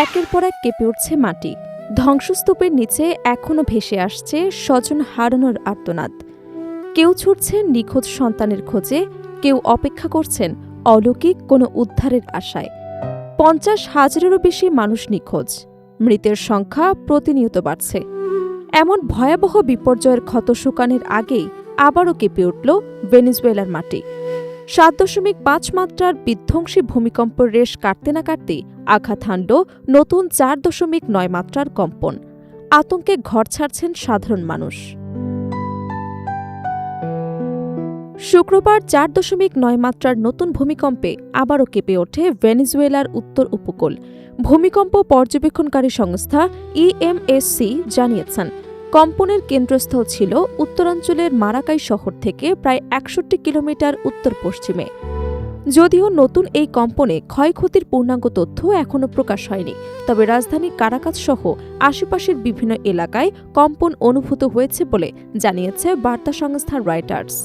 একের পর এক কেঁপে উঠছে মাটি। ধ্বংসস্তূপের নিচে এখনো ভেসে আসছে স্বজন হারানোর আর্তনাদ। কেউ ছুটছেন নিখোঁজ সন্তানের খোঁজে, কেউ অপেক্ষা করছেন অলৌকিক কোনো উদ্ধারের আশায়। 50,000-এরও বেশি মানুষ নিখোঁজ, মৃতের সংখ্যা প্রতিনিয়ত বাড়ছে। এমন ভয়াবহ বিপর্যয়ের ক্ষত শুকানোর আগেই আবারও কেঁপে উঠল ভেনেজুয়েলার মাটি। 7.5 মাত্রার বিধ্বংসী ভূমিকম্পের রেশ কাটতে না কাটতেই আঘাত হানল নতুন 4.9 মাত্রার কম্পন। আতঙ্কে ঘর ছাড়ছেন সাধারণ মানুষ। শুক্রবার 4.9 মাত্রার নতুন ভূমিকম্পে আবারও কেঁপে ওঠে ভেনেজুয়েলার উত্তর উপকূল। ভূমিকম্প পর্যবেক্ষণকারী সংস্থা ইএমএসসি জানিয়েছেন, কম্পনের কেন্দ্রস্থল ছিল উত্তরাঞ্চলের মারাকাই শহর থেকে প্রায় 61 কিলোমিটার উত্তর পশ্চিমে। যদিও নতুন এই কম্পনে ক্ষয়ক্ষতির পূর্ণাঙ্গ তথ্য এখনও প্রকাশ হয়নি, তবে রাজধানী কারাকাস সহ আশেপাশের বিভিন্ন এলাকায় কম্পন অনুভূত হয়েছে বলে জানিয়েছে বার্তা সংস্থা রয়টার্স।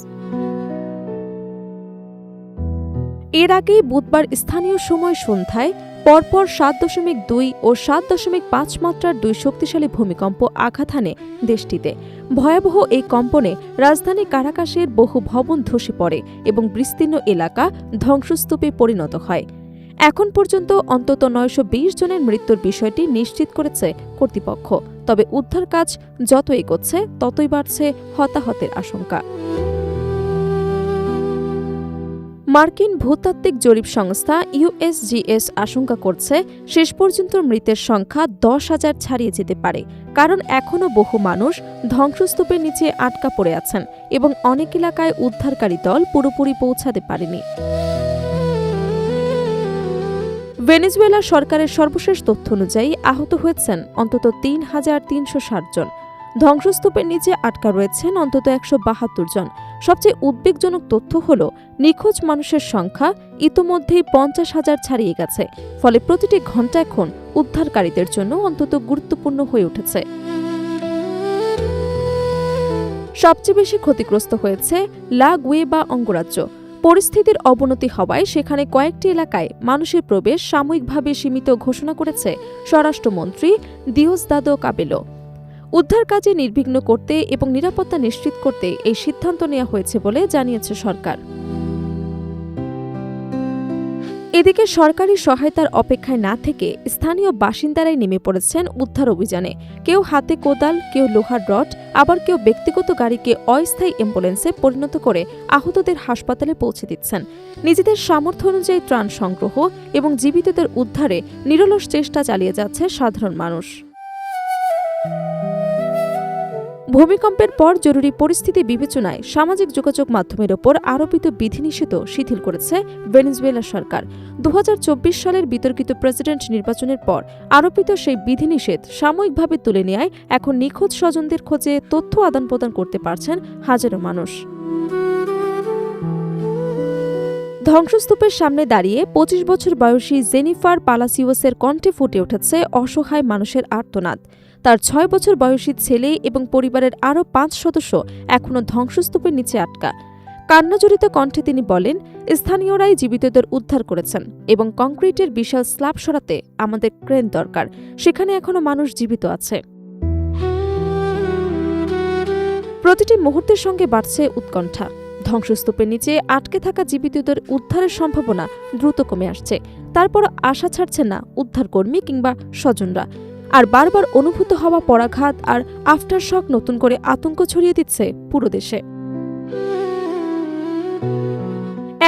এর আগেই বুধবার স্থানীয় সময় সন্ধ্যায় পরপর 7.2 ও 7.5 মাত্রার 2 শক্তিশালী ভূমিকম্প আঘাত হানে দেশটিতে। ভয়াবহ এই কম্পনে রাজধানী কারাকাসের বহু ভবন ধসে পড়ে এবং বিস্তীর্ণ এলাকা ধ্বংসস্তূপে পরিণত হয়। এখন পর্যন্ত অন্তত 920 জনের মৃত্যুর বিষয়টি নিশ্চিত করেছে কর্তৃপক্ষ। তবে উদ্ধার কাজ যত এগোচ্ছে ততই বাড়ছে হতাহতের আশঙ্কা। মার্কিন ভূতাত্ত্বিক জরিপ সংস্থা ইউএসজিএস আশঙ্কা করছে শেষ পর্যন্ত মৃতের সংখ্যা 10,000 ছাড়িয়ে যেতে পারে, কারণ এখনও বহু মানুষ ধ্বংসস্তূপের নিচে আটকা পড়ে আছেন এবং অনেক এলাকায় উদ্ধারকারী দল পুরোপুরি পৌঁছাতে পারেনি। ভেনেজুয়েলা সরকারের সর্বশেষ তথ্য অনুযায়ী আহত হয়েছেন অন্তত 3,360 জন। ধ্বংসস্তূপের নিচে আটকা রয়েছেন অন্তত 172 জন। সবচেয়ে উদ্বেগজনক তথ্য হল নিখোঁজ মানুষের সংখ্যা ইতোমধ্যেই 50,000 ছাড়িয়ে গেছে। ফলে প্রতিটি ঘণ্টা এখন উদ্ধারকারীদের জন্য অন্তত গুরুত্বপূর্ণ হয়ে উঠেছে। সবচেয়ে বেশি ক্ষতিগ্রস্ত হয়েছে লা গুয়েবা অঙ্গরাজ্য। পরিস্থিতির অবনতি হওয়ায় সেখানে কয়েকটি এলাকায় মানুষের প্রবেশ সাময়িকভাবে সীমিত ঘোষণা করেছে স্বরাষ্ট্রমন্ত্রী দিওসদাদো কাবেলো। উদ্ধার কাজে নির্বিঘ্ন করতে এবং নিরাপত্তা নিশ্চিত করতে এই সিদ্ধান্ত নেওয়া হয়েছে বলে জানিয়েছে সরকার। এদিকে সরকারি সহায়তার অপেক্ষায় না থেকে স্থানীয় বাসিন্দারাই নেমে পড়েছেন উদ্ধার অভিযানে। কেউ হাতে কোদাল, কেউ লোহার রড, আবার কেউ ব্যক্তিগত গাড়িকে অস্থায়ী অ্যাম্বুলেন্সে পরিণত করে আহতদের হাসপাতালে পৌঁছে দিচ্ছেন। নিজেদের সামর্থ্য অনুযায়ী ত্রাণ সংগ্রহ এবং জীবিতদের উদ্ধারে নিরলস চেষ্টা চালিয়ে যাচ্ছে সাধারণ মানুষ। ভূমিকম্পের পর জরুরি পরিস্থিতি বিবেচনায় সামাজিক যোগাযোগ মাধ্যমের ওপর আরোপিত বিধিনিষেধ শিথিল করেছে ভেনেজুয়েলা সরকার। 2024 সালের বিতর্কিত প্রেসিডেন্ট নির্বাচনের পর আরোপিত সেই বিধিনিষেধ সাময়িকভাবে তুলে নেওয়ায় এখন নিখোঁজ স্বজনদের খোঁজে তথ্য আদান প্রদান করতে পারছেন হাজারো মানুষ। ধ্বংসস্তূপের সামনে দাঁড়িয়ে 25 বছর বয়সী জেনিফার পালাসিওসের কণ্ঠে ফুটে উঠেছে অসহায় মানুষের আর্তনাদ। তার 6 বছর বয়সী ছেলে এবং পরিবারের আরও 5 সদস্য এখনও ধ্বংসস্তূপের নিচে আটকা। কান্নাজড়িত কণ্ঠে তিনি বলেন, স্থানীয়রাই জীবিতদের উদ্ধার করেছেন এবং কংক্রিটের বিশাল স্ল্যাব সরাতে আমাদের ক্রেন দরকার। সেখানে এখনও মানুষ জীবিত আছে। প্রতিটি মুহূর্তের সঙ্গে বাড়ছে উৎকণ্ঠা। ধ্বংসস্তূপের নিচে আটকে থাকা জীবিতদের উদ্ধারের সম্ভাবনা দ্রুত কমে আসছে। তারপর আশা ছাড়ছে না উদ্ধারকর্মী কিংবা স্বজনরা। আর বারবার অনুভূত হওয়া পরাঘাত আর আফটার শক নতুন করে আতঙ্ক ছড়িয়ে দিচ্ছে পুরো দেশে।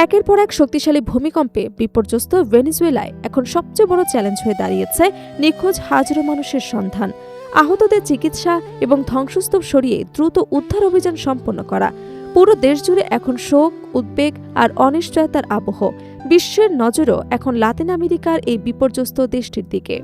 একের পর এক শক্তিশালী ভূমিকম্পে বিপর্যস্ত ভেনেজুয়েলায় এখন সবচেয়ে বড় চ্যালেঞ্জ হয়ে দাঁড়িয়েছে নিখোঁজ হাজারো মানুষের সন্ধান, আহতদের চিকিৎসা এবং ধ্বংসস্তূপ সরিয়ে দ্রুত উদ্ধার অভিযান সম্পন্ন করা। পুরো দেশ জুড়ে এখন শোক, উদ্বেগ আর অনিশ্চয়তার আবহ। বিশ্বের নজরও এখন লাতিন আমেরিকার এই বিপর্যস্ত দেশটির দিকে।